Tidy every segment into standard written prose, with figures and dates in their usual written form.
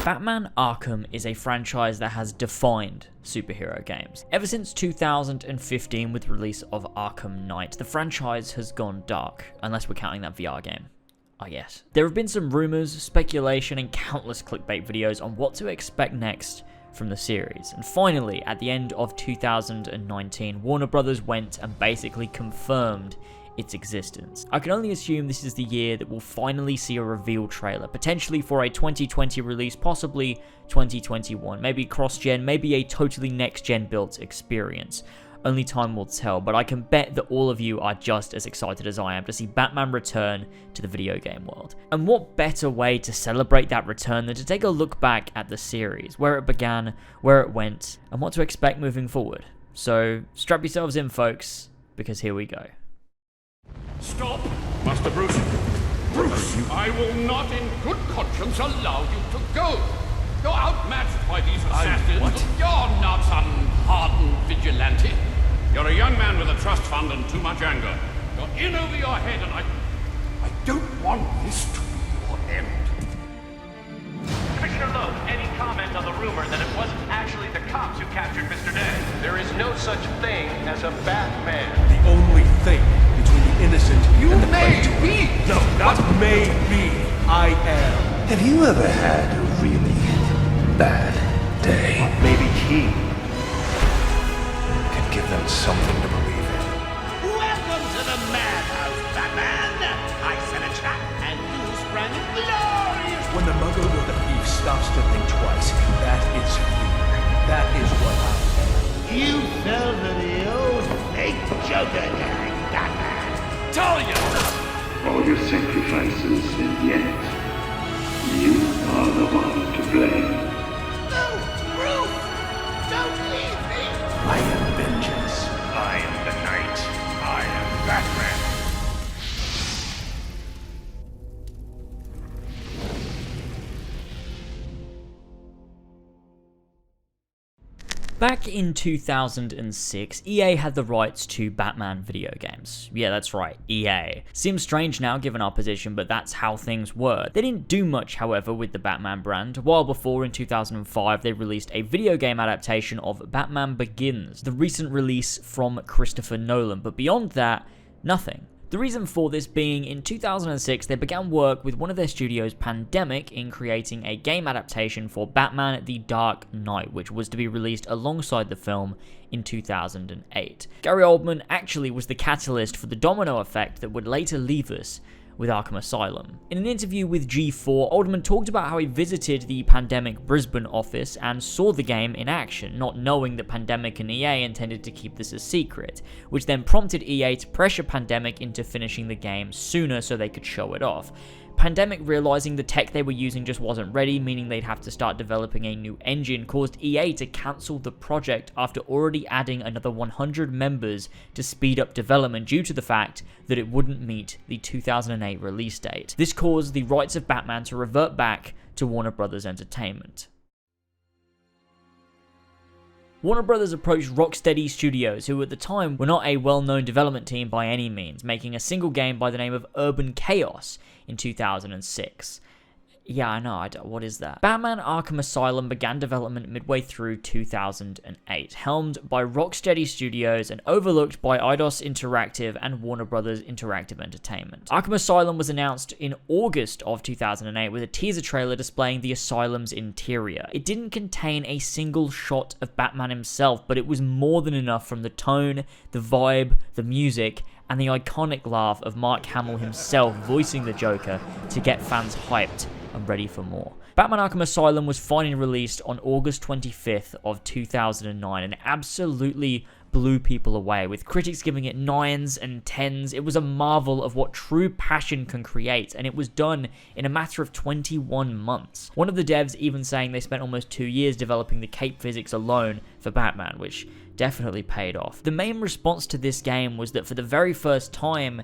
Batman Arkham is a franchise that has defined superhero games. Ever since 2015 with the release of Arkham Knight, the franchise has gone dark, unless we're counting that VR game. I guess. There have been some rumors, speculation, and countless clickbait videos on what to expect next from the series. And finally, at the end of 2019, Warner Brothers went and basically confirmed its existence. I can only assume this is the year that we'll finally see a reveal trailer, potentially for a 2020 release, possibly 2021, maybe cross-gen, maybe a totally next-gen built experience. Only time will tell, but I can bet that all of you are just as excited as I am to see Batman return to the video game world. And what better way to celebrate that return than to take a look back at the series, where it began, where it went, and what to expect moving forward. So strap yourselves in, folks, because here we go. Stop! Master Bruce! Bruce! I will not in good conscience allow you to go! You're outmatched by these assassins. You're not some hardened vigilante. You're a young man with a trust fund and too much anger. You're in over your head and I don't want this to be your end. Commissioner Lowe, any comment on the rumor that it wasn't actually the cops who captured Mr. Day? There is no such thing as a Batman. The only thing between the innocent and the may plagiarized. be. No, not may be. I am. Have you ever had a really bad day? Maybe he Can give them something to believe in. Welcome to the madhouse, Batman! I set a trap, and you sprang it glorious! When the muggle or the thief stops to think twice, that is fear. That is what I am. You fell for the old fake Joker gang, Batman! Talia! All your sacrifices, and yet you are the one to blame. No! Bruce! Don't leave me! I am vengeance. I am the Knight. I am Batman. Back in 2006, EA had the rights to Batman video games. Yeah, that's right, EA. Seems strange now given our position, but that's how things were. They didn't do much, however, with the Batman brand. A while before, in 2005, they released a video game adaptation of Batman Begins, the recent release from Christopher Nolan, but beyond that, nothing. The reason for this being, in 2006, they began work with one of their studios, Pandemic, in creating a game adaptation for Batman The Dark Knight, which was to be released alongside the film in 2008. Gary Oldman actually was the catalyst for the domino effect that would later leave us with Arkham Asylum. In an interview with G4, Oldman talked about how he visited the Pandemic Brisbane office and saw the game in action, not knowing that Pandemic and EA intended to keep this a secret, which then prompted EA to pressure Pandemic into finishing the game sooner so they could show it off. Pandemic, realizing the tech they were using just wasn't ready, meaning they'd have to start developing a new engine, caused EA to cancel the project after already adding another 100 members to speed up development due to the fact that it wouldn't meet the 2008 release date. This caused the rights of Batman to revert back to Warner Brothers Entertainment. Warner Brothers approached Rocksteady Studios, who at the time were not a well-known development team by any means, making a single game by the name of Urban Chaos in 2006. Yeah, I know, what is that? Batman Arkham Asylum began development midway through 2008, helmed by Rocksteady Studios and overlooked by Eidos Interactive and Warner Brothers Interactive Entertainment. Arkham Asylum was announced in August of 2008 with a teaser trailer displaying the asylum's interior. It didn't contain a single shot of Batman himself, but it was more than enough from the tone, the vibe, the music, and the iconic laugh of Mark Hamill himself voicing the Joker to get fans hyped and ready for more. Batman Arkham Asylum was finally released on August 25th of 2009 and absolutely blew people away, with critics giving it 9s and 10s. It was a marvel of what true passion can create, and it was done in a matter of 21 months. One of the devs even saying they spent almost 2 years developing the cape physics alone for Batman, which definitely paid off. The main response to this game was that for the very first time,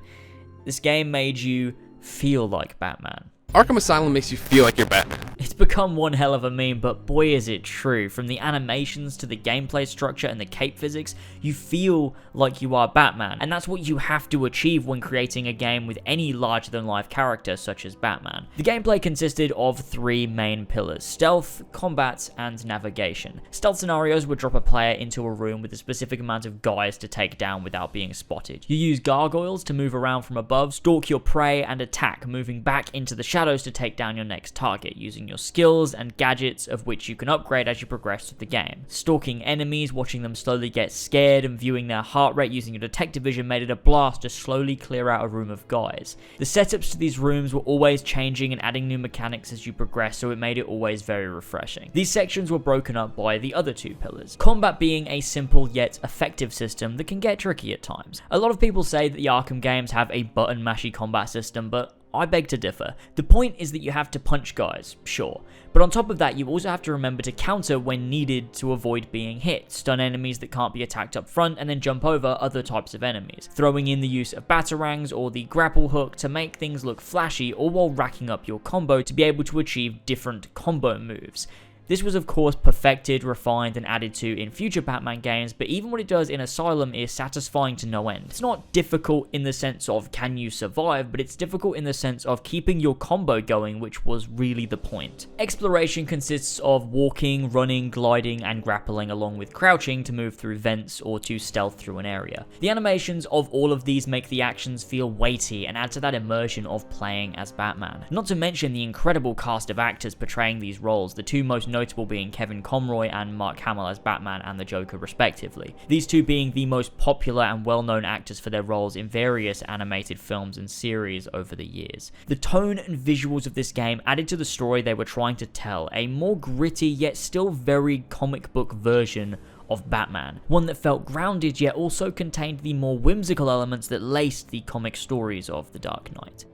this game made you feel like Batman. Arkham Asylum makes you feel like you're Batman. It's become one hell of a meme, but boy is it true. From the animations to the gameplay structure and the cape physics, you feel like you are Batman. And that's what you have to achieve when creating a game with any larger-than-life character such as Batman. The gameplay consisted of 3 main pillars: stealth, combat, and navigation. Stealth scenarios would drop a player into a room with a specific amount of guys to take down without being spotted. You use gargoyles to move around from above, stalk your prey, and attack, moving back into the shadows to take down your next target, using your skills and gadgets, of which you can upgrade as you progress through the game. Stalking enemies, watching them slowly get scared, and viewing their heart rate using your detective vision made it a blast to slowly clear out a room of guys. The setups to these rooms were always changing and adding new mechanics as you progress, so it made it always very refreshing. These sections were broken up by the other 2 pillars. Combat being a simple yet effective system that can get tricky at times. A lot of people say that the Arkham games have a button mashy combat system, but I beg to differ. The point is that you have to punch guys, sure, but on top of that you also have to remember to counter when needed to avoid being hit, stun enemies that can't be attacked up front, and then jump over other types of enemies, throwing in the use of batarangs or the grapple hook to make things look flashy, all while racking up your combo to be able to achieve different combo moves. This was of course perfected, refined, and added to in future Batman games, but even what it does in Asylum is satisfying to no end. It's not difficult in the sense of can you survive, but it's difficult in the sense of keeping your combo going, which was really the point. Exploration consists of walking, running, gliding, and grappling, along with crouching to move through vents or to stealth through an area. The animations of all of these make the actions feel weighty and add to that immersion of playing as Batman. Not to mention the incredible cast of actors portraying these roles, the 2 most notable being Kevin Conroy and Mark Hamill as Batman and the Joker respectively. These 2 being the most popular and well-known actors for their roles in various animated films and series over the years. The tone and visuals of this game added to the story they were trying to tell, a more gritty yet still very comic book version of Batman, one that felt grounded yet also contained the more whimsical elements that laced the comic stories of The Dark Knight.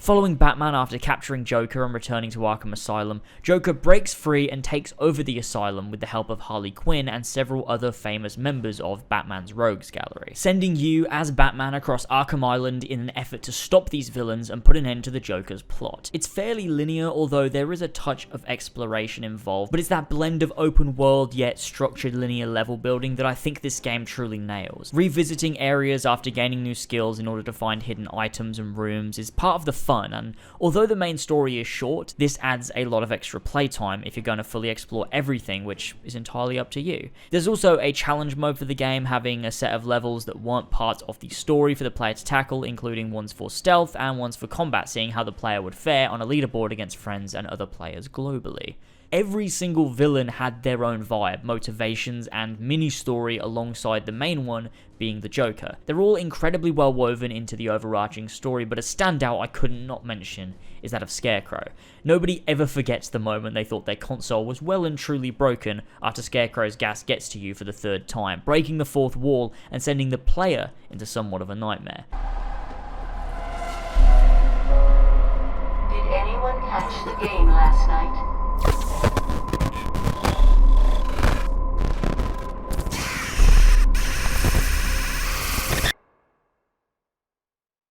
Following Batman after capturing Joker and returning to Arkham Asylum, Joker breaks free and takes over the asylum with the help of Harley Quinn and several other famous members of Batman's Rogues Gallery, sending you as Batman across Arkham Island in an effort to stop these villains and put an end to the Joker's plot. It's fairly linear, although there is a touch of exploration involved, but it's that blend of open world yet structured linear level building that I think this game truly nails. Revisiting areas after gaining new skills in order to find hidden items and rooms is part of the fun, and although the main story is short, this adds a lot of extra playtime if you're going to fully explore everything, which is entirely up to you. There's also a challenge mode for the game, having a set of levels that weren't part of the story for the player to tackle, including ones for stealth and ones for combat, seeing how the player would fare on a leaderboard against friends and other players globally. Every single villain had their own vibe, motivations, and mini-story alongside the main one being the Joker. They're all incredibly well woven into the overarching story, but a standout I could not mention is that of Scarecrow. Nobody ever forgets the moment they thought their console was well and truly broken after Scarecrow's gas gets to you for the 3rd time, breaking the 4th wall and sending the player into somewhat of a nightmare. Did anyone catch the game last night?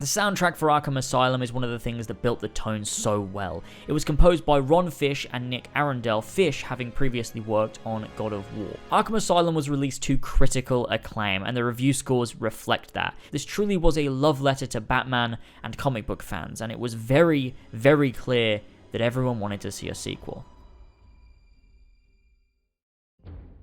The soundtrack for Arkham Asylum is one of the things that built the tone so well. It was composed by Ron Fish and Nick Arundel, Fish having previously worked on God of War. Arkham Asylum was released to critical acclaim, and the review scores reflect that. This truly was a love letter to Batman and comic book fans, and it was very, very clear that everyone wanted to see a sequel.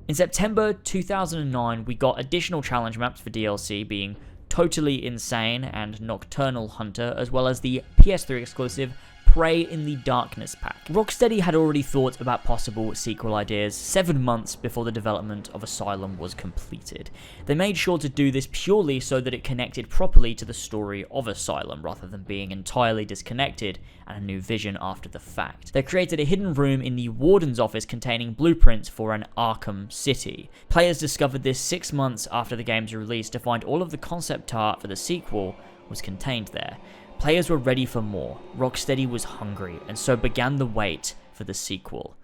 In September 2009, we got additional challenge maps for DLC, being Totally Insane and Nocturnal Hunter, as well as the PS3 exclusive Prey in the Darkness pack. Rocksteady had already thought about possible sequel ideas 7 months before the development of Asylum was completed. They made sure to do this purely so that it connected properly to the story of Asylum, rather than being entirely disconnected and a new vision after the fact. They created a hidden room in the Warden's office containing blueprints for an Arkham City. Players discovered this 6 months after the game's release to find all of the concept art for the sequel was contained there. Players were ready for more, Rocksteady was hungry, and so began the wait for the sequel,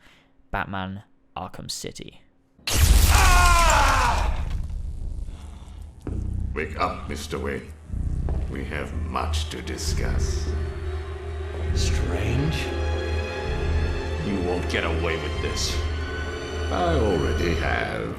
Batman Arkham City. Wake up, Mr. Wayne. We have much to discuss. Strange? You won't get away with this. I already have.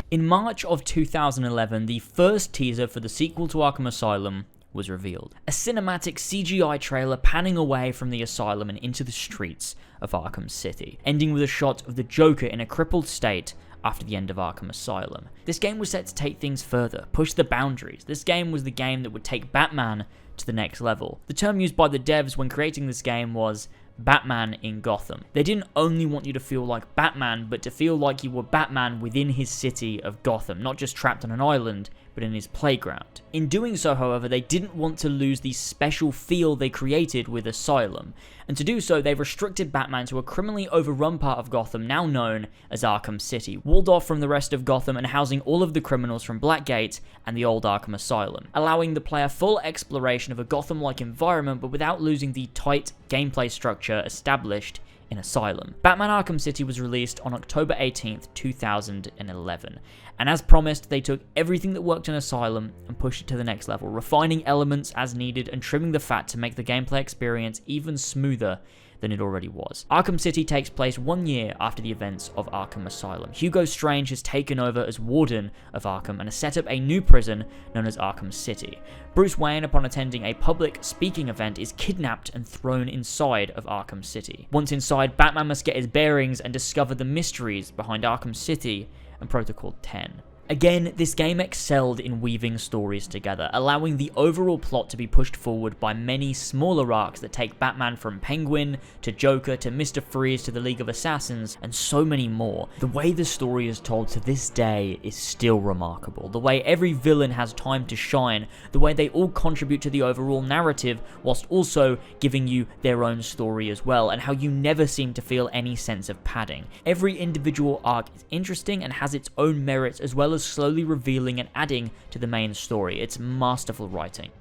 In March of 2011, the first teaser for the sequel to Arkham Asylum was revealed. A cinematic CGI trailer panning away from the asylum and into the streets of Arkham City, ending with a shot of the Joker in a crippled state after the end of Arkham Asylum. This game was set to take things further, push the boundaries. This game was the game that would take Batman to the next level. The term used by the devs when creating this game was Batman in Gotham. They didn't only want you to feel like Batman, but to feel like you were Batman within his city of Gotham, not just trapped on an island, but in his playground. In doing so, however, they didn't want to lose the special feel they created with Asylum, and to do so, they restricted Batman to a criminally overrun part of Gotham now known as Arkham City, walled off from the rest of Gotham and housing all of the criminals from Blackgate and the old Arkham Asylum, allowing the player full exploration of a Gotham-like environment but without losing the tight gameplay structure established in Asylum. Batman Arkham City was released on October 18th, 2011, and as promised, they took everything that worked in Asylum and pushed it to the next level, refining elements as needed and trimming the fat to make the gameplay experience even smoother than it already was. Arkham City takes place 1 year after the events of Arkham Asylum. Hugo Strange has taken over as Warden of Arkham and has set up a new prison known as Arkham City. Bruce Wayne, upon attending a public speaking event, is kidnapped and thrown inside of Arkham City. Once inside, Batman must get his bearings and discover the mysteries behind Arkham City and Protocol 10. Again, this game excelled in weaving stories together, allowing the overall plot to be pushed forward by many smaller arcs that take Batman from Penguin to Joker to Mr. Freeze to the League of Assassins and so many more. The way the story is told to this day is still remarkable. The way every villain has time to shine, the way they all contribute to the overall narrative whilst also giving you their own story as well, and how you never seem to feel any sense of padding. Every individual arc is interesting and has its own merits as well as slowly revealing and adding to the main story. It's masterful writing.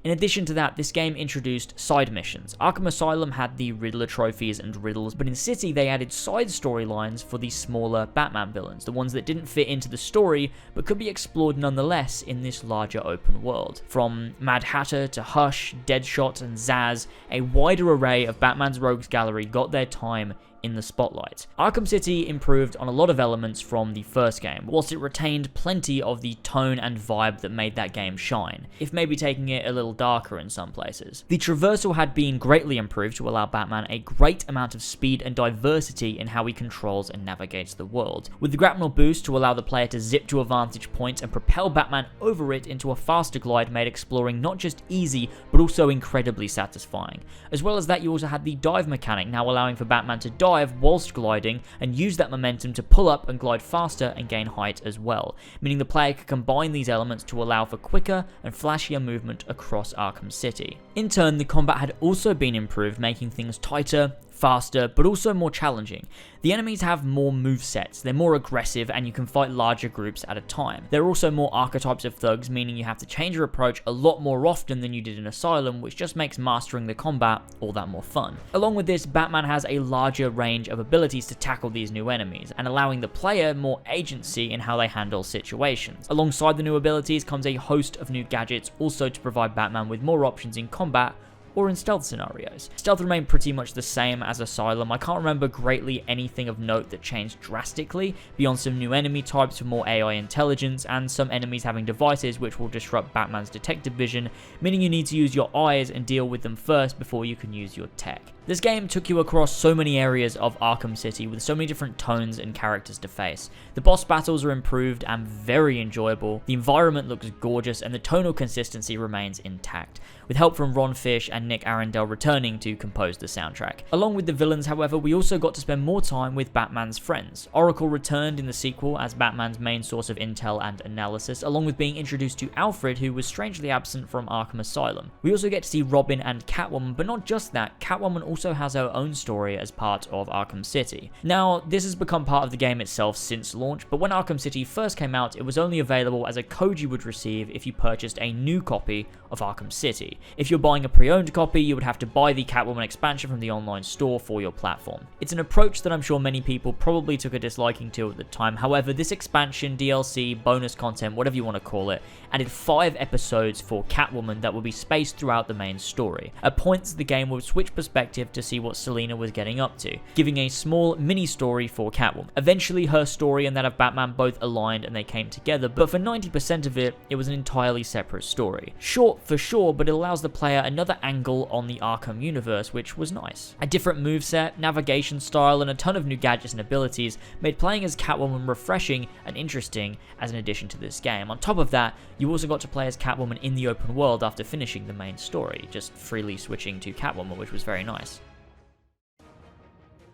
In addition to that, this game introduced side missions. Arkham Asylum had the Riddler trophies and riddles, but in City they added side storylines for the smaller Batman villains, the ones that didn't fit into the story but could be explored nonetheless in this larger open world. From Mad Hatter to Hush, Deadshot and Zsasz, a wider array of Batman's rogues gallery got their time in the spotlight. Arkham City improved on a lot of elements from the first game, whilst it retained plenty of the tone and vibe that made that game shine, if maybe taking it a little darker in some places. The traversal had been greatly improved to allow Batman a great amount of speed and diversity in how he controls and navigates the world, with the grapnel boost to allow the player to zip to a vantage point and propel Batman over it into a faster glide, made exploring not just easy but also incredibly satisfying. As well as that, you also had the dive mechanic, now allowing for Batman to dive whilst gliding and use that momentum to pull up and glide faster and gain height as well, meaning the player could combine these elements to allow for quicker and flashier movement across Arkham City. In turn, the combat had also been improved, making things tighter, faster, but also more challenging. The enemies have more movesets, they're more aggressive, and you can fight larger groups at a time. There are also more archetypes of thugs, meaning you have to change your approach a lot more often than you did in Asylum, which just makes mastering the combat all that more fun. Along with this, Batman has a larger range of abilities to tackle these new enemies, and allowing the player more agency in how they handle situations. Alongside the new abilities comes a host of new gadgets, also to provide Batman with more options in combat or in stealth scenarios. Stealth remained pretty much the same as Asylum. I can't remember greatly anything of note that changed drastically, beyond some new enemy types for more AI intelligence, and some enemies having devices which will disrupt Batman's detective vision, meaning you need to use your eyes and deal with them first before you can use your tech. This game took you across so many areas of Arkham City with so many different tones and characters to face. The boss battles are improved and very enjoyable, the environment looks gorgeous, and the tonal consistency remains intact, with help from Ron Fish and Nick Arundel returning to compose the soundtrack. Along with the villains, however, we also got to spend more time with Batman's friends. Oracle returned in the sequel as Batman's main source of intel and analysis, along with being introduced to Alfred, who was strangely absent from Arkham Asylum. We also get to see Robin and Catwoman, but not just that, Catwoman also has her own story as part of Arkham City. Now, this has become part of the game itself since launch, but when Arkham City first came out, it was only available as a code you would receive if you purchased a new copy of Arkham City. City. If you're buying a pre-owned copy, you would have to buy the Catwoman expansion from the online store for your platform. It's an approach that I'm sure many people probably took a disliking to at the time. However, this expansion, DLC, bonus content, whatever you want to call it, added 5 episodes for Catwoman that would be spaced throughout the main story. At points, the game would switch perspective to see what Selina was getting up to, giving a small mini-story for Catwoman. Eventually, her story and that of Batman both aligned and they came together, but for 90% of it, it was an entirely separate story. Short for sure, but it allows the player another angle on the Arkham universe, which was nice. A different moveset, navigation style, and a ton of new gadgets and abilities made playing as Catwoman refreshing and interesting as an addition to this game. On top of that, you also got to play as Catwoman in the open world after finishing the main story, just freely switching to Catwoman, which was very nice.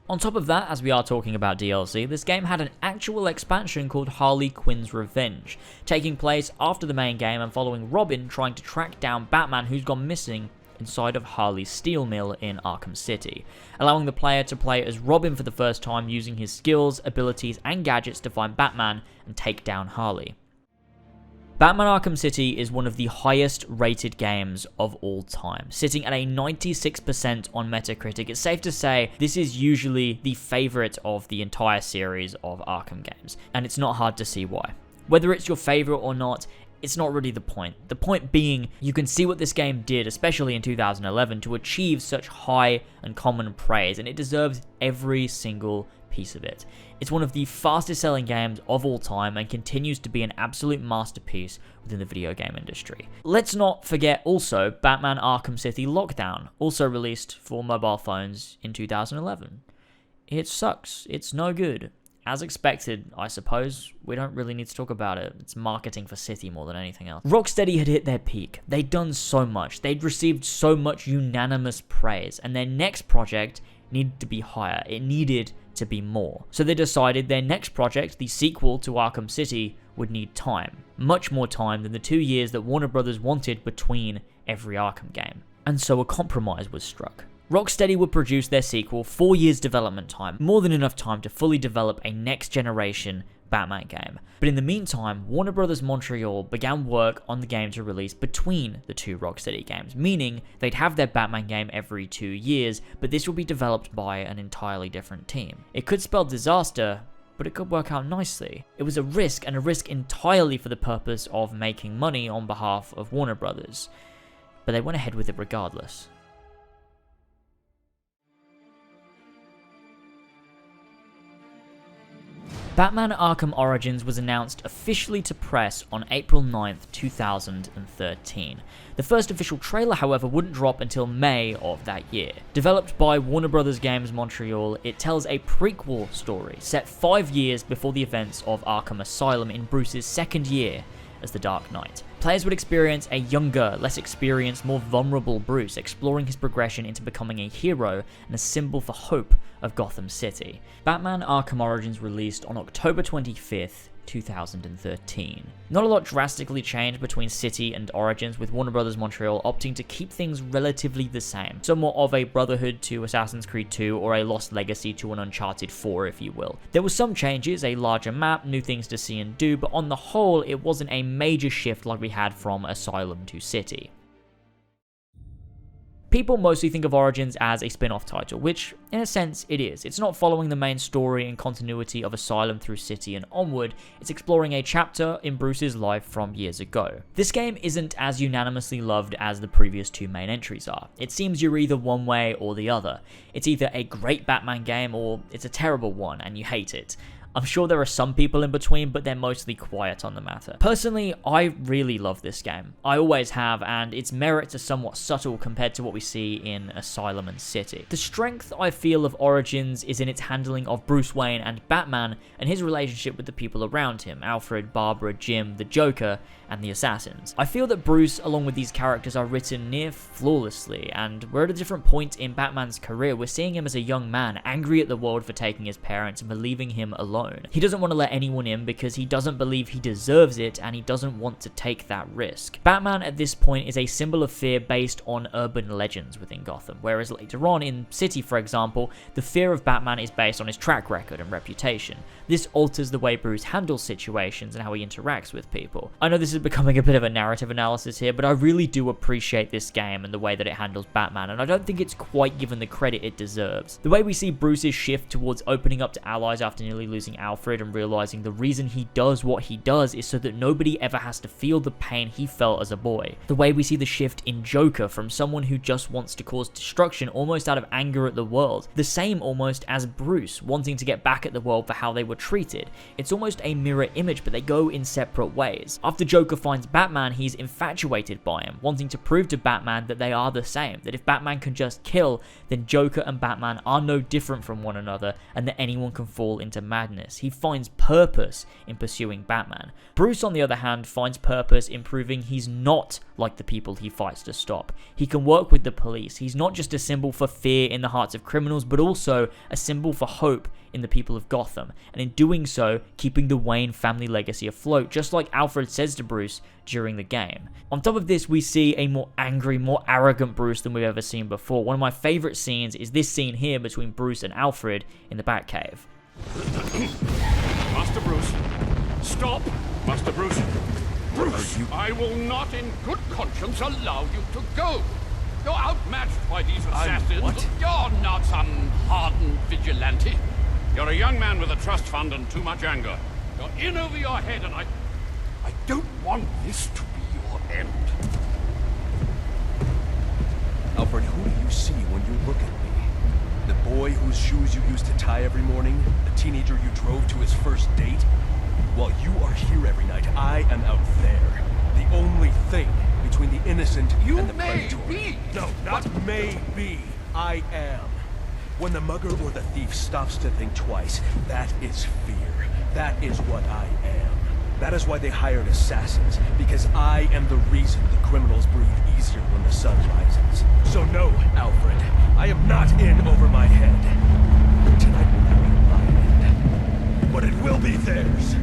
On top of that, as we are talking about DLC, this game had an actual expansion called Harley Quinn's Revenge, taking place after the main game and following Robin trying to track down Batman who's gone missing inside of Harley's steel mill in Arkham City, allowing the player to play as Robin for the first time using his skills, abilities, and gadgets to find Batman and take down Harley. Batman Arkham City is one of the highest rated games of all time, sitting at a 96% on Metacritic. It's safe to say this is usually the favorite of the entire series of Arkham games, and it's not hard to see why. Whether it's your favorite or not, it's not really the point. The point being, you can see what this game did, especially in 2011, to achieve such high and common praise, and it deserves every single piece of it. It's one of the fastest selling games of all time and continues to be an absolute masterpiece within the video game industry. Let's not forget also Batman Arkham City Lockdown, also released for mobile phones in 2011. It sucks. It's no good. As expected, I suppose. We don't really need to talk about it. It's marketing for City more than anything else. Rocksteady had hit their peak. They'd done so much. They'd received so much unanimous praise, and their next project needed to be higher. It needed to be more. So they decided their next project, the sequel to Arkham City, would need time. Much more time than the 2 years that Warner Brothers wanted between every Arkham game. And so a compromise was struck. Rocksteady would produce their sequel 4 years development time, more than enough time to fully develop a next generation Batman game. But in the meantime, Warner Brothers Montreal began work on the game to release between the two Rocksteady games, meaning they'd have their Batman game every 2 years, but this would be developed by an entirely different team. It could spell disaster, but it could work out nicely. It was a risk, and a risk entirely for the purpose of making money on behalf of Warner Brothers. But they went ahead with it regardless. Batman Arkham Origins was announced officially to press on April 9th, 2013. The first official trailer, however, wouldn't drop until May of that year. Developed by Warner Brothers Games Montreal, it tells a prequel story set 5 years before the events of Arkham Asylum in Bruce's second year as the Dark Knight. Players would experience a younger, less experienced, more vulnerable Bruce, exploring his progression into becoming a hero and a symbol for hope of Gotham City. Batman Arkham Origins released on October 25th, 2013. Not a lot drastically changed between City and Origins, with Warner Brothers Montreal opting to keep things relatively the same. Somewhat of a Brotherhood to Assassin's Creed 2 or a Lost Legacy to an Uncharted 4, if you will. There were some changes, a larger map, new things to see and do, but on the whole, it wasn't a major shift like we had from Asylum to City. People mostly think of Origins as a spin-off title, which, in a sense, it is. It's not following the main story and continuity of Asylum through City and onward, it's exploring a chapter in Bruce's life from years ago. This game isn't as unanimously loved as the previous two main entries are. It seems you're either one way or the other. It's either a great Batman game or it's a terrible one and you hate it. I'm sure there are some people in between, but they're mostly quiet on the matter. Personally, I really love this game. I always have, and its merits are somewhat subtle compared to what we see in Asylum and City. The strength I feel of Origins is in its handling of Bruce Wayne and Batman and his relationship with the people around him, Alfred, Barbara, Jim, the Joker, and the Assassins. I feel that Bruce, along with these characters, are written near flawlessly, and we're at a different point in Batman's career. We're seeing him as a young man, angry at the world for taking his parents and for leaving him alone. alone. He doesn't want to let anyone in because he doesn't believe he deserves it, and he doesn't want to take that risk. Batman at this point is a symbol of fear based on urban legends within Gotham, whereas later on in City, for example, the fear of Batman is based on his track record and reputation. This alters the way Bruce handles situations and how he interacts with people. I know this is becoming a bit of a narrative analysis here, but I really do appreciate this game and the way that it handles Batman, and I don't think it's quite given the credit it deserves. The way we see Bruce's shift towards opening up to allies after nearly losing Alfred and realizing the reason he does what he does is so that nobody ever has to feel the pain he felt as a boy. The way we see the shift in Joker from someone who just wants to cause destruction almost out of anger at the world. The same almost as Bruce, wanting to get back at the world for how they were treated. It's almost a mirror image, but they go in separate ways. After Joker finds Batman, he's infatuated by him, wanting to prove to Batman that they are the same, that if Batman can just kill, then Joker and Batman are no different from one another, and that anyone can fall into madness. He finds purpose in pursuing Batman. Bruce, on the other hand, finds purpose in proving he's not like the people he fights to stop. He can work with the police. He's not just a symbol for fear in the hearts of criminals, but also a symbol for hope in the people of Gotham, and in doing so, keeping the Wayne family legacy afloat, just like Alfred says to Bruce during the game. On top of this, we see a more angry, more arrogant Bruce than we've ever seen before. One of my favourite scenes is this scene here between Bruce and Alfred in the Batcave. Master Bruce, stop! Master Bruce! Bruce, I will not in good conscience allow you to go. You're outmatched by these assassins. What? You're not some hardened vigilante. You're a young man with a trust fund and too much anger. You're in over your head, and I don't want this to be your end. Alfred, who do you see when you look at me? The boy whose shoes you used to tie every morning? The teenager you drove to his first date? While you are here every night, I am out there. The only thing between the innocent and the predator. Be. No, not may be. I am. When the mugger or the thief stops to think twice, that is fear. That is what I am. That is why they hired assassins, because I am the reason the criminals breathe easier when the sun rises. So no, Alfred, I am not in over my head. Tonight will not be my end, but it will be theirs.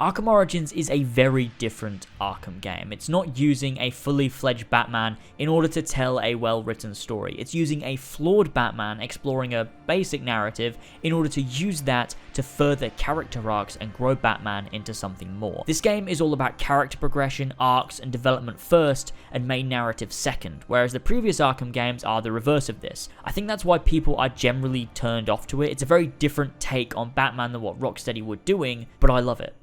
Arkham Origins is a very different Arkham game. It's not using a fully fledged Batman in order to tell a well-written story. It's using a flawed Batman exploring a basic narrative in order to use that to further character arcs and grow Batman into something more. This game is all about character progression, arcs, and development first, and main narrative second, whereas the previous Arkham games are the reverse of this. I think that's why people are generally turned off to it. It's a very different take on Batman than what Rocksteady were doing, but I love it.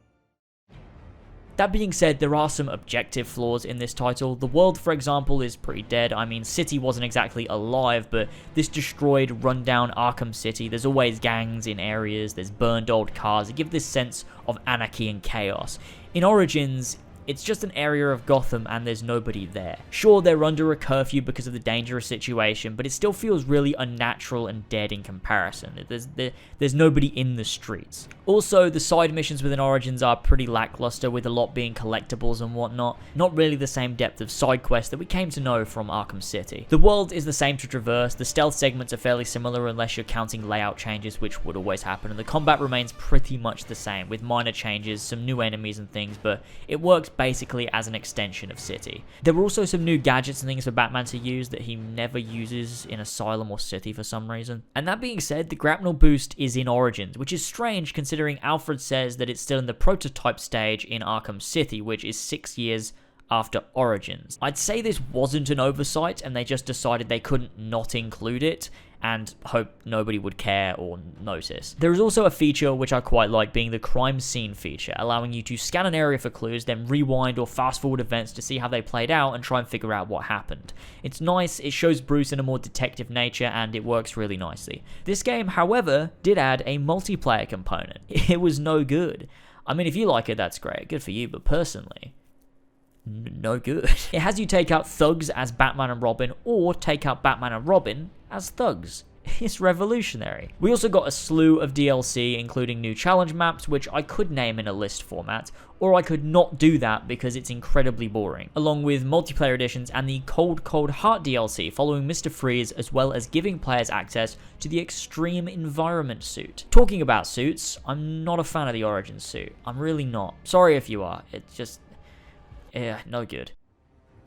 That being said, there are some objective flaws in this title. The world, for example, is pretty dead. I mean, City wasn't exactly alive, but this destroyed, rundown Arkham City, there's always gangs in areas, there's burned old cars that give this sense of anarchy and chaos. In Origins, it's just an area of Gotham and there's nobody there. Sure, they're under a curfew because of the dangerous situation, but it still feels really unnatural and dead in comparison. There's nobody in the streets. Also, the side missions within Origins are pretty lackluster, with a lot being collectibles and whatnot. Not really the same depth of side quests that we came to know from Arkham City. The world is the same to traverse, the stealth segments are fairly similar unless you're counting layout changes, which would always happen, and the combat remains pretty much the same, with minor changes, some new enemies and things, but it works basically as an extension of City. There were also some new gadgets and things for Batman to use that he never uses in Asylum or City for some reason. And that being said, the grapnel boost is in Origins, which is strange considering Alfred says that it's still in the prototype stage in Arkham City, which is 6 years after Origins. I'd say this wasn't an oversight and they just decided they couldn't not include it and hope nobody would care or notice. There is also a feature which I quite like, being the crime scene feature, allowing you to scan an area for clues, then rewind or fast forward events to see how they played out and try and figure out what happened. It's nice, it shows Bruce in a more detective nature, and it works really nicely. This game, however, did add a multiplayer component. It was no good. I mean, if you like it, that's great, good for you, but personally, no good. It has you take out thugs as Batman and Robin, or take out Batman and Robin as thugs. is revolutionary. We also got a slew of DLC, including new challenge maps, which I could name in a list format, or I could not do that because it's incredibly boring, along with multiplayer editions and the Cold Heart DLC following Mr. Freeze, as well as giving players access to the Extreme Environment suit. Talking about suits, I'm not a fan of the Origins suit. I'm really not. Sorry if you are. It's just, no good.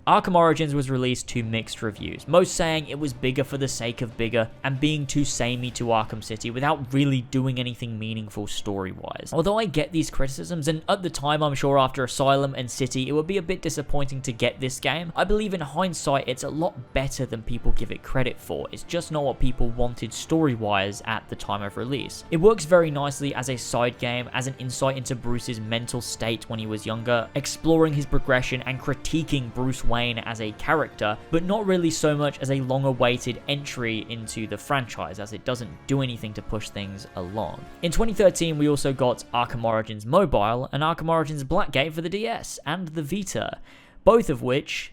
Arkham Origins was released to mixed reviews, most saying it was bigger for the sake of bigger and being too samey to Arkham City without really doing anything meaningful story-wise. Although I get these criticisms, and at the time I'm sure after Asylum and City it would be a bit disappointing to get this game, I believe in hindsight it's a lot better than people give it credit for. It's just not what people wanted story-wise at the time of release. It works very nicely as a side game, as an insight into Bruce's mental state when he was younger, exploring his progression and critiquing Bruce Wayne as a character, but not really so much as a long-awaited entry into the franchise, as it doesn't do anything to push things along. In 2013, we also got Arkham Origins Mobile and Arkham Origins Blackgate for the DS and the Vita, both of which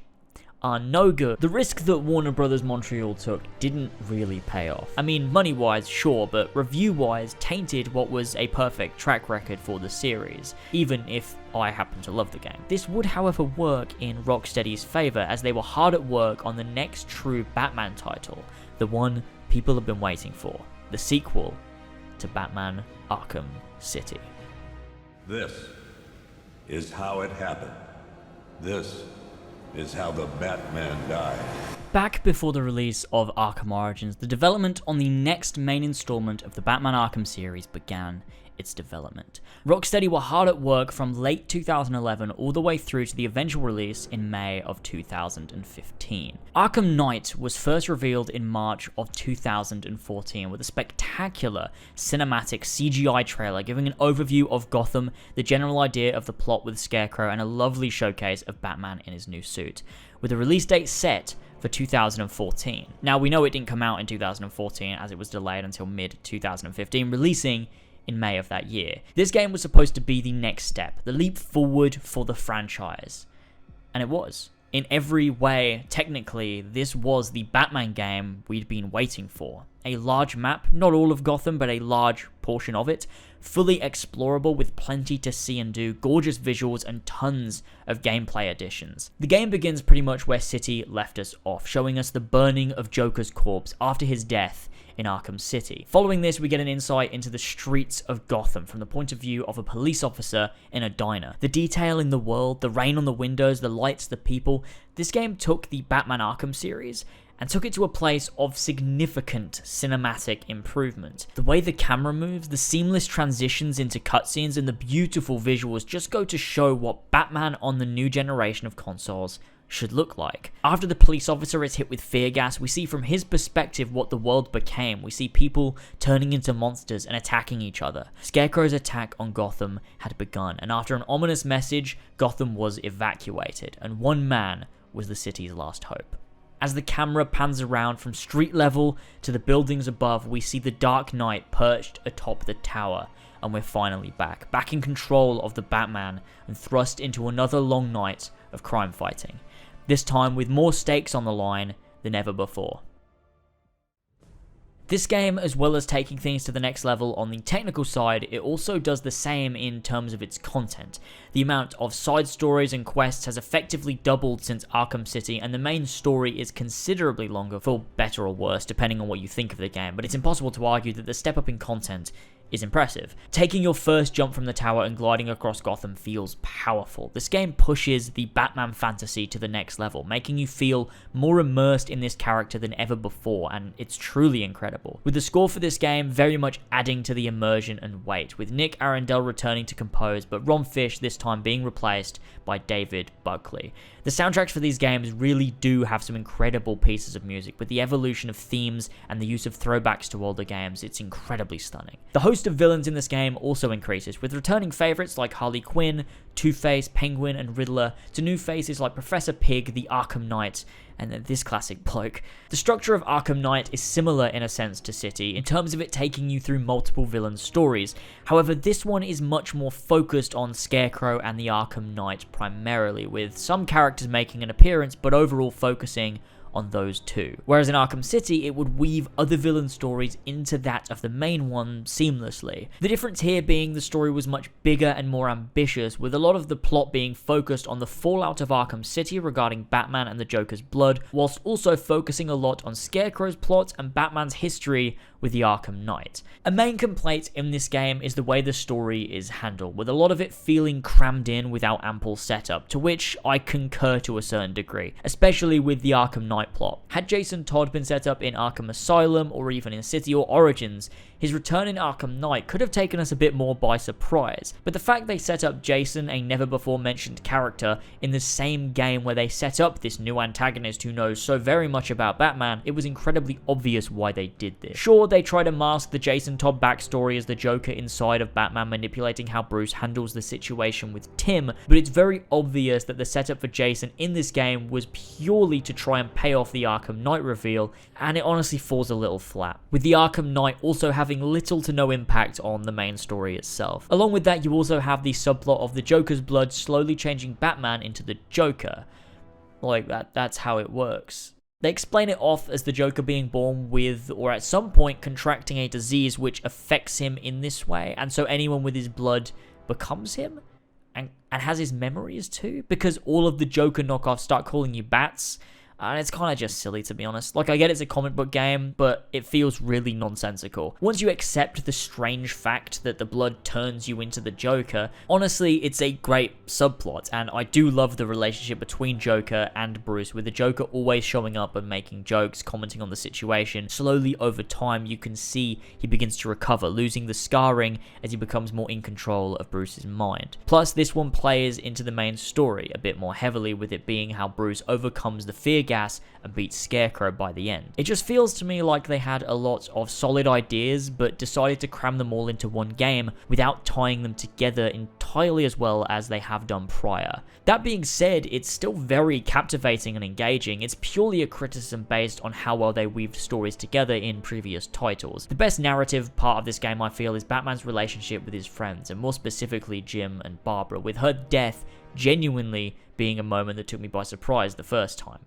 are no good. The risk that Warner Bros. Montreal took didn't really pay off. I mean, money-wise, sure, but review-wise tainted what was a perfect track record for the series, even if I happen to love the game. This would, however, work in Rocksteady's favor, as they were hard at work on the next true Batman title, the one people have been waiting for, the sequel to Batman Arkham City. This is how it happened. This is how the Batman died. Back before the release of Arkham Origins, the development on the next main installment of the Batman Arkham series began its development. Rocksteady were hard at work from late 2011 all the way through to the eventual release in May of 2015. Arkham Knight was first revealed in March of 2014 with a spectacular cinematic CGI trailer giving an overview of Gotham, the general idea of the plot with Scarecrow, and a lovely showcase of Batman in his new suit, with a release date set for 2014. Now, we know it didn't come out in 2014 as it was delayed until mid-2015, releasing in May of that year. This game was supposed to be the next step, the leap forward for the franchise. And it was. In every way, technically, this was the Batman game we'd been waiting for. A large map, not all of Gotham, but a large portion of it, fully explorable with plenty to see and do, gorgeous visuals, and tons of gameplay additions. The game begins pretty much where City left us off, showing us the burning of Joker's corpse after his death in Arkham City. Following this, we get an insight into the streets of Gotham from the point of view of a police officer in a diner. The detail in the world, the rain on the windows, the lights, the people. This game took the Batman Arkham series and took it to a place of significant cinematic improvement. The way the camera moves, the seamless transitions into cutscenes, and the beautiful visuals just go to show what Batman on the new generation of consoles should look like. After the police officer is hit with fear gas, we see from his perspective what the world became. We see people turning into monsters and attacking each other. Scarecrow's attack on Gotham had begun, and after an ominous message, Gotham was evacuated, and one man was the city's last hope. As the camera pans around from street level to the buildings above, we see the Dark Knight perched atop the tower, and we're finally back in control of the Batman and thrust into another long night of crime fighting. This time with more stakes on the line than ever before. This game, as well as taking things to the next level on the technical side, it also does the same in terms of its content. The amount of side stories and quests has effectively doubled since Arkham City, and the main story is considerably longer, for better or worse, depending on what you think of the game, but it's impossible to argue that the step up in content is impressive. Taking your first jump from the tower and gliding across Gotham feels powerful. This game pushes the Batman fantasy to the next level, making you feel more immersed in this character than ever before, and it's truly incredible. With the score for this game very much adding to the immersion and weight, with Nick Arundel returning to compose, but Ron Fish this time being replaced by David Buckley. The soundtracks for these games really do have some incredible pieces of music, with the evolution of themes and the use of throwbacks to older games. It's incredibly stunning. The host of villains in this game also increases, with returning favourites like Harley Quinn, Two-Face, Penguin, and Riddler, to new faces like Professor Pig, the Arkham Knight, and then this classic bloke. The structure of Arkham Knight is similar in a sense to City, in terms of it taking you through multiple villain stories. However, this one is much more focused on Scarecrow and the Arkham Knight primarily, with some characters making an appearance, but overall focusing on those two. Whereas in Arkham City, it would weave other villain stories into that of the main one seamlessly. The difference here being the story was much bigger and more ambitious, with a lot of the plot being focused on the fallout of Arkham City regarding Batman and the Joker's blood, whilst also focusing a lot on Scarecrow's plot and Batman's history with the Arkham Knight. A main complaint in this game is the way the story is handled, with a lot of it feeling crammed in without ample setup, to which I concur to a certain degree, especially with the Arkham Knight plot. Had Jason Todd been set up in Arkham Asylum, or even in City or Origins, his return in Arkham Knight could have taken us a bit more by surprise, but the fact they set up Jason, a never before mentioned character, in the same game where they set up this new antagonist who knows so very much about Batman, it was incredibly obvious why they did this. Sure, they try to mask the Jason Todd backstory as the Joker inside of Batman manipulating how Bruce handles the situation with Tim, but it's very obvious that the setup for Jason in this game was purely to try and pay off the Arkham Knight reveal, and it honestly falls a little flat, with the Arkham Knight also having little to no impact on the main story itself. Along with that, you also have the subplot of the Joker's blood slowly changing Batman into the Joker. Like, that's how it works. They explain it off as the Joker being born with, or at some point contracting a disease which affects him in this way, and so anyone with his blood becomes him, and has his memories too, because all of the Joker knockoffs start calling you bats. And it's kind of just silly, to be honest. Like, I get it's a comic book game, but it feels really nonsensical. Once you accept the strange fact that the blood turns you into the Joker, honestly, it's a great subplot, and I do love the relationship between Joker and Bruce, with the Joker always showing up and making jokes, commenting on the situation. Slowly over time, you can see he begins to recover, losing the scarring as he becomes more in control of Bruce's mind. Plus, this one plays into the main story a bit more heavily, with it being how Bruce overcomes the fear gas and beats Scarecrow by the end. It just feels to me like they had a lot of solid ideas but decided to cram them all into one game without tying them together entirely as well as they have done prior. That being said, it's still very captivating and engaging. It's purely a criticism based on how well they weaved stories together in previous titles. The best narrative part of this game, I feel, is Batman's relationship with his friends, and more specifically Jim and Barbara, with her death genuinely being a moment that took me by surprise the first time.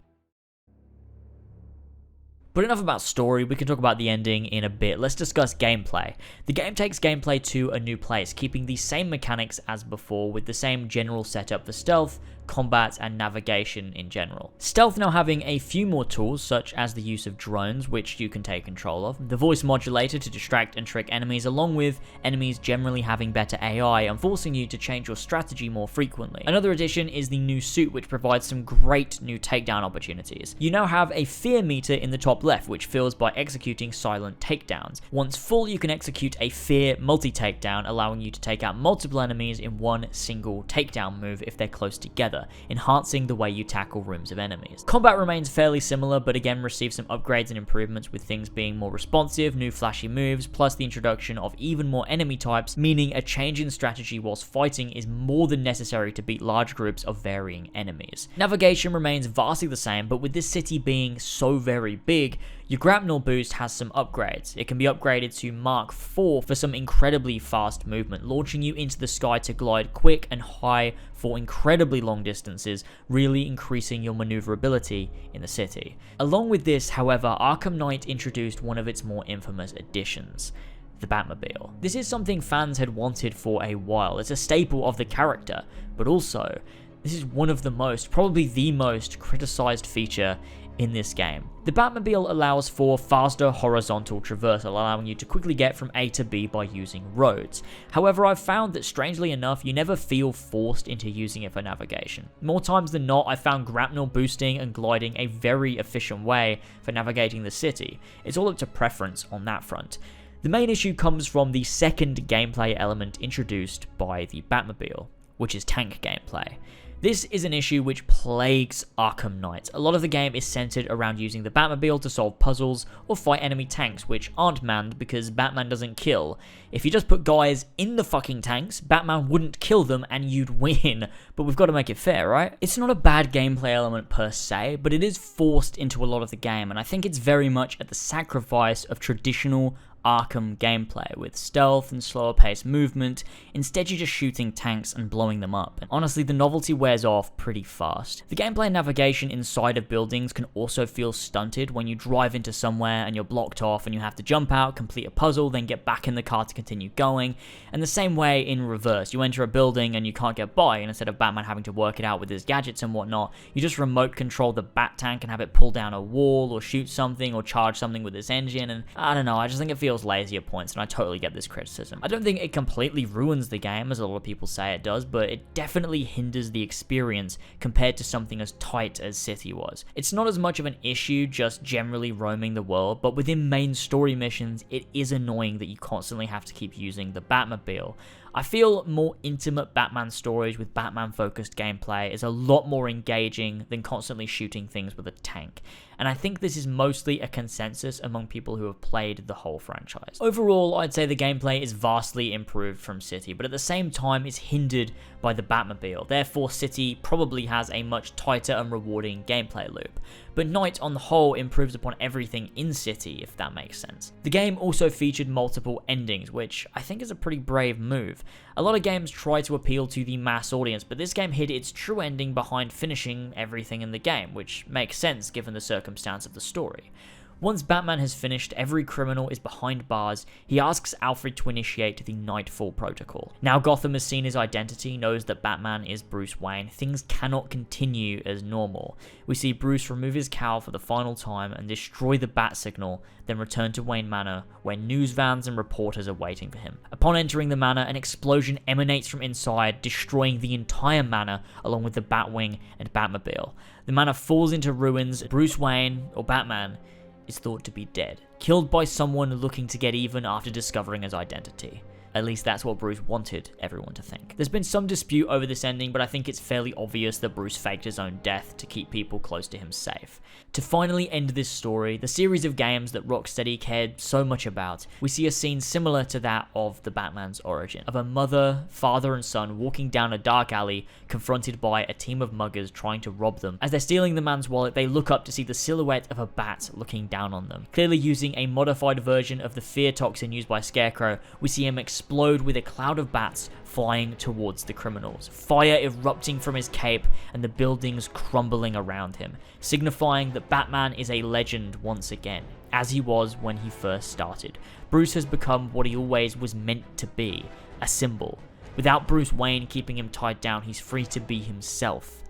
But enough about story, we can talk about the ending in a bit. Let's discuss gameplay. The game takes gameplay to a new place, keeping the same mechanics as before, with the same general setup for stealth, combat, and navigation in general. Stealth now having a few more tools, such as the use of drones, which you can take control of, the voice modulator to distract and trick enemies, along with enemies generally having better AI and forcing you to change your strategy more frequently. Another addition is the new suit, which provides some great new takedown opportunities. You now have a fear meter in the top left, which fills by executing silent takedowns. Once full, you can execute a fear multi-takedown, allowing you to take out multiple enemies in one single takedown move if they're close together, enhancing the way you tackle rooms of enemies. Combat remains fairly similar, but again receives some upgrades and improvements, with things being more responsive, new flashy moves, plus the introduction of even more enemy types, meaning a change in strategy whilst fighting is more than necessary to beat large groups of varying enemies. Navigation remains vastly the same, but with this city being so very big, your grapnel boost has some upgrades. It can be upgraded to Mark 4 for some incredibly fast movement, launching you into the sky to glide quick and high for incredibly long distances, really increasing your maneuverability in the city. Along with this, however, Arkham Knight introduced one of its more infamous additions: the Batmobile. This is something fans had wanted for a while. It's a staple of the character, but also, this is one of the most, probably the most criticized feature in this game. The Batmobile allows for faster horizontal traversal, allowing you to quickly get from A to B by using roads. However, I've found that strangely enough, you never feel forced into using it for navigation. More times than not, I found grapnel boosting and gliding a very efficient way for navigating the city. It's all up to preference on that front. The main issue comes from the second gameplay element introduced by the Batmobile, which is tank gameplay. This is an issue which plagues Arkham Knight. A lot of the game is centered around using the Batmobile to solve puzzles or fight enemy tanks which aren't manned because Batman doesn't kill. If you just put guys in the fucking tanks, Batman wouldn't kill them and you'd win, but we've got to make it fair, right? It's not a bad gameplay element per se, but it is forced into a lot of the game, and I think it's very much at the sacrifice of traditional Arkham gameplay with stealth and slower paced movement. Instead, you're just shooting tanks and blowing them up, and honestly the novelty wears off pretty fast. The gameplay and navigation inside of buildings can also feel stunted when you drive into somewhere and you're blocked off and you have to jump out, complete a puzzle, then get back in the car to continue going, and the same way in reverse. You enter a building and you can't get by, and instead of Batman having to work it out with his gadgets and whatnot, you just remote control the bat tank and have it pull down a wall or shoot something or charge something with its engine, and I don't know, I just think it feels lazy at points, and I totally get this criticism. I don't think it completely ruins the game, as a lot of people say it does, but it definitely hinders the experience compared to something as tight as City was. It's not as much of an issue just generally roaming the world, but within main story missions, it is annoying that you constantly have to keep using the Batmobile. I feel more intimate Batman stories with Batman-focused gameplay is a lot more engaging than constantly shooting things with a tank, and I think this is mostly a consensus among people who have played the whole franchise. Overall, I'd say the gameplay is vastly improved from City, but at the same time is hindered by the Batmobile. Therefore, City probably has a much tighter and rewarding gameplay loop. But Knight on the whole improves upon everything in City, if that makes sense. The game also featured multiple endings, which I think is a pretty brave move. A lot of games try to appeal to the mass audience, but this game hid its true ending behind finishing everything in the game, which makes sense given the circumstance of the story. Once Batman has finished, every criminal is behind bars. He asks Alfred to initiate the Nightfall Protocol. Now Gotham has seen his identity, knows that Batman is Bruce Wayne. Things cannot continue as normal. We see Bruce remove his cowl for the final time and destroy the bat signal, then return to Wayne Manor, where news vans and reporters are waiting for him. Upon entering the manor, an explosion emanates from inside, destroying the entire manor, along with the Batwing and Batmobile. The manor falls into ruins. Bruce Wayne, or Batman, is thought to be dead, killed by someone looking to get even after discovering his identity. At least that's what Bruce wanted everyone to think. There's been some dispute over this ending, but I think it's fairly obvious that Bruce faked his own death to keep people close to him safe. To finally end this story, the series of games that Rocksteady cared so much about, we see a scene similar to that of the Batman's origin, of a mother, father and son walking down a dark alley, confronted by a team of muggers trying to rob them. As they're stealing the man's wallet, they look up to see the silhouette of a bat looking down on them. Clearly using a modified version of the fear toxin used by Scarecrow, we see him explode with a cloud of bats flying towards the criminals, fire erupting from his cape and the buildings crumbling around him, signifying that Batman is a legend once again, as he was when he first started. Bruce has become what he always was meant to be, a symbol. Without Bruce Wayne keeping him tied down, he's free to be himself,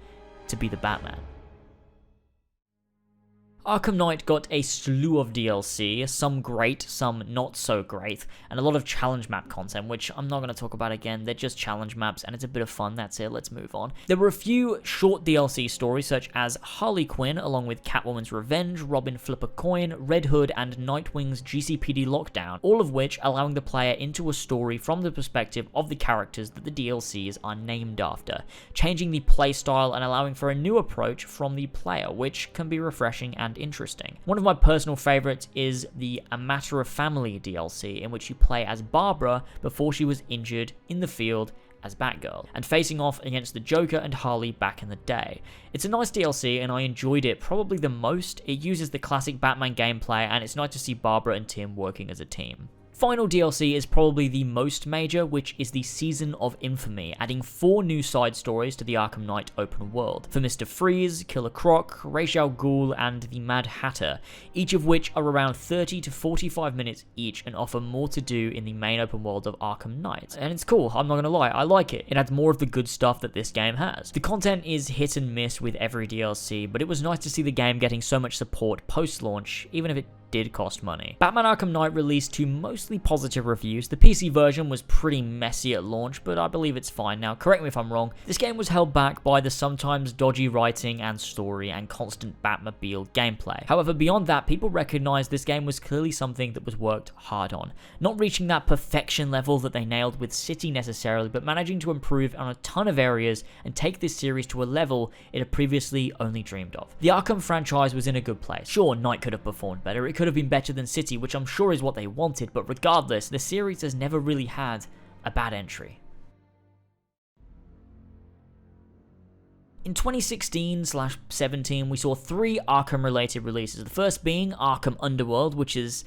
to be the Batman. Arkham Knight got a slew of DLC, some great, some not so great, and a lot of challenge map content, which I'm not going to talk about again. They're just challenge maps, and it's a bit of fun. That's it. Let's move on. There were a few short DLC stories, such as Harley Quinn, along with Catwoman's Revenge, Robin Flip a Coin, Red Hood, and Nightwing's GCPD Lockdown, all of which allowing the player into a story from the perspective of the characters that the DLCs are named after, changing the playstyle and allowing for a new approach from the player, which can be refreshing and interesting. One of my personal favorites is the A Matter of Family DLC, in which you play as Barbara before she was injured in the field as Batgirl, and facing off against the Joker and Harley back in the day. It's a nice DLC and I enjoyed it probably the most. It uses the classic Batman gameplay and it's nice to see Barbara and Tim working as a team. Final DLC is probably the most major, which is the Season of Infamy, adding 4 new side stories to the Arkham Knight open world, for Mr. Freeze, Killer Croc, Ra's al Ghul, and the Mad Hatter, each of which are around 30 to 45 minutes each and offer more to do in the main open world of Arkham Knight. And it's cool, I'm not gonna lie, I like it. It adds more of the good stuff that this game has. The content is hit and miss with every DLC, but it was nice to see the game getting so much support post-launch, even if it did cost money. Batman Arkham Knight released to mostly positive reviews. The PC version was pretty messy at launch, but I believe it's fine now. Correct me if I'm wrong. This game was held back by the sometimes dodgy writing and story and constant Batmobile gameplay. However, beyond that, people recognized this game was clearly something that was worked hard on. Not reaching that perfection level that they nailed with City necessarily, but managing to improve on a ton of areas and take this series to a level it had previously only dreamed of. The Arkham franchise was in a good place. Sure, Knight could have performed better. It could have been better than City, which I'm sure is what they wanted, but regardless, the series has never really had a bad entry. In 2016/17, we saw 3 Arkham-related releases. The first being Arkham Underworld, which is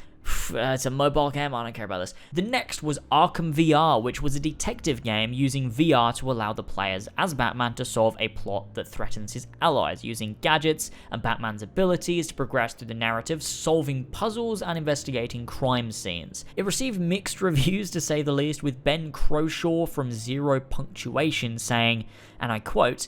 it's a mobile game, I don't care about this. The next was Arkham VR, which was a detective game using VR to allow the players as Batman to solve a plot that threatens his allies, using gadgets and Batman's abilities to progress through the narrative, solving puzzles and investigating crime scenes. It received mixed reviews, to say the least, with Ben Croshaw from Zero Punctuation saying, and I quote,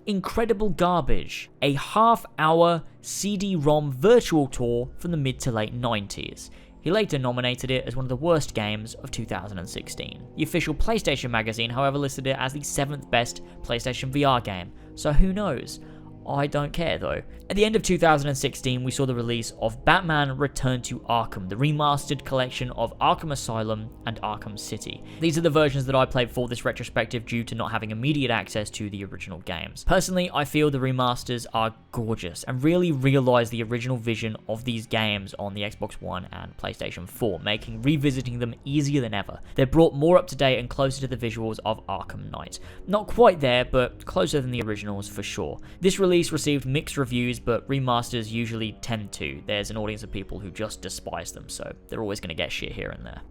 "Incredible garbage, a half-hour CD-ROM virtual tour from the mid to late 90s. He later nominated it as one of the worst games of 2016. The official PlayStation magazine, however, listed it as the 7th best PlayStation VR game, so who knows? I don't care though. At the end of 2016, we saw the release of Batman Return to Arkham, the remastered collection of Arkham Asylum and Arkham City. These are the versions that I played for this retrospective due to not having immediate access to the original games. Personally, I feel the remasters are gorgeous and really realize the original vision of these games on the Xbox One and PlayStation 4, making revisiting them easier than ever. They're brought more up to date and closer to the visuals of Arkham Knight. Not quite there, but closer than the originals for sure. This release received mixed reviews, but remasters usually tend to. There's an audience of people who just despise them, so they're always going to get shit here and there.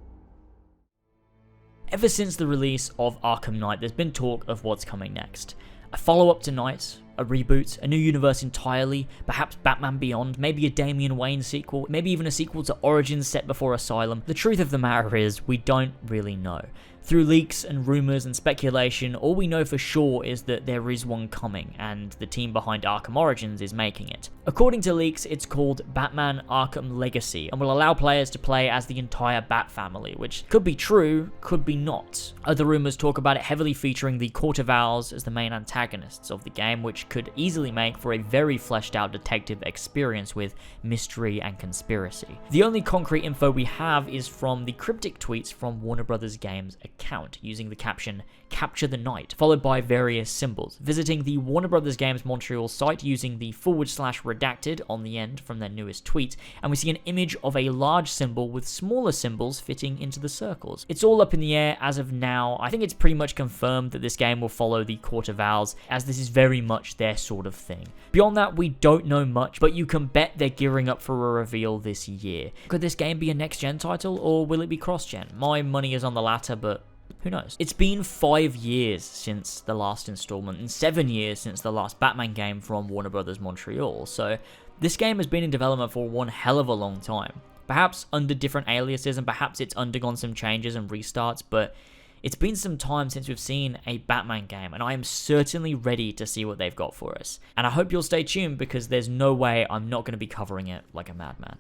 Ever since the release of Arkham Knight, there's been talk of what's coming next. A follow-up to Knight, a reboot, a new universe entirely, perhaps Batman Beyond, maybe a Damian Wayne sequel, maybe even a sequel to Origins set before Asylum. The truth of the matter is, we don't really know. Through leaks and rumours and speculation, all we know for sure is that there is one coming, and the team behind Arkham Origins is making it. According to leaks, it's called Batman Arkham Legacy, and will allow players to play as the entire Bat family, which could be true, could be not. Other rumours talk about it heavily featuring the Court of Owls as the main antagonists of the game, which could easily make for a very fleshed out detective experience with mystery and conspiracy. The only concrete info we have is from the cryptic tweets from Warner Bros. Games account, using the caption "Capture the Night," followed by various symbols. Visiting the Warner Bros. Games Montreal site using the /redacted on the end from their newest tweet, and we see an image of a large symbol with smaller symbols fitting into the circles. It's all up in the air as of now. I think it's pretty much confirmed that this game will follow the Court of Owls, as this is very much their sort of thing. Beyond that, we don't know much, but you can bet they're gearing up for a reveal this year. Could this game be a next-gen title, or will it be cross-gen? My money is on the latter, but who knows? It's been 5 years since the last installment, and 7 years since the last Batman game from Warner Bros. Montreal, so this game has been in development for one hell of a long time. Perhaps under different aliases, and perhaps it's undergone some changes and restarts, but it's been some time since we've seen a Batman game, and I am certainly ready to see what they've got for us. And I hope you'll stay tuned, because there's no way I'm not going to be covering it like a madman.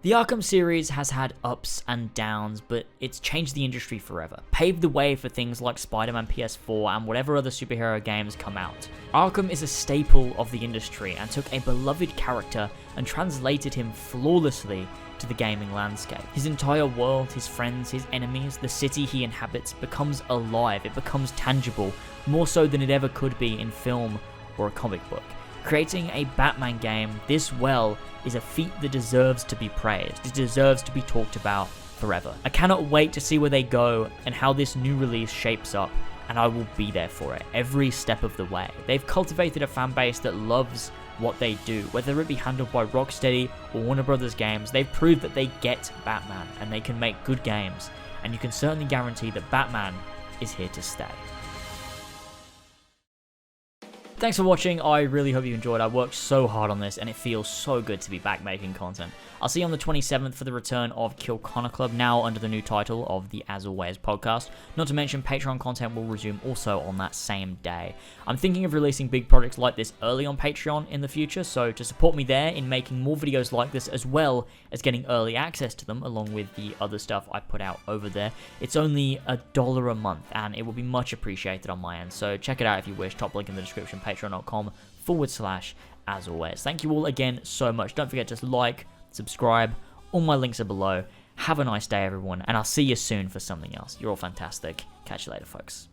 The Arkham series has had ups and downs, but it's changed the industry forever, paved the way for things like Spider-Man PS4 and whatever other superhero games come out. Arkham is a staple of the industry and took a beloved character and translated him flawlessly to the gaming landscape. His entire world, his friends, his enemies, the city he inhabits becomes alive, it becomes tangible, more so than it ever could be in film or a comic book. Creating a Batman game this well is a feat that deserves to be praised. It deserves to be talked about forever. I cannot wait to see where they go and how this new release shapes up, and I will be there for it every step of the way. They've cultivated a fan base that loves what they do, whether it be handled by Rocksteady or Warner Bros. Games. They've proved that they get Batman and they can make good games, and you can certainly guarantee that Batman is here to stay. Thanks for watching, I really hope you enjoyed. I worked so hard on this and it feels so good to be back making content. I'll see you on the 27th for the return of Kill Connor Club, now under the new title of the As Always podcast. Not to mention Patreon content will resume also on that same day. I'm thinking of releasing big projects like this early on Patreon in the future, so to support me there in making more videos like this as well as getting early access to them along with the other stuff I put out over there, it's only $1 a month and it will be much appreciated on my end, so check it out if you wish. Top link in the description, patreon.com/as always. Thank you all again so much. Don't forget to like, subscribe, all my links are below. Have a nice day everyone, and I'll see you soon for something else. You're all fantastic. Catch you later folks.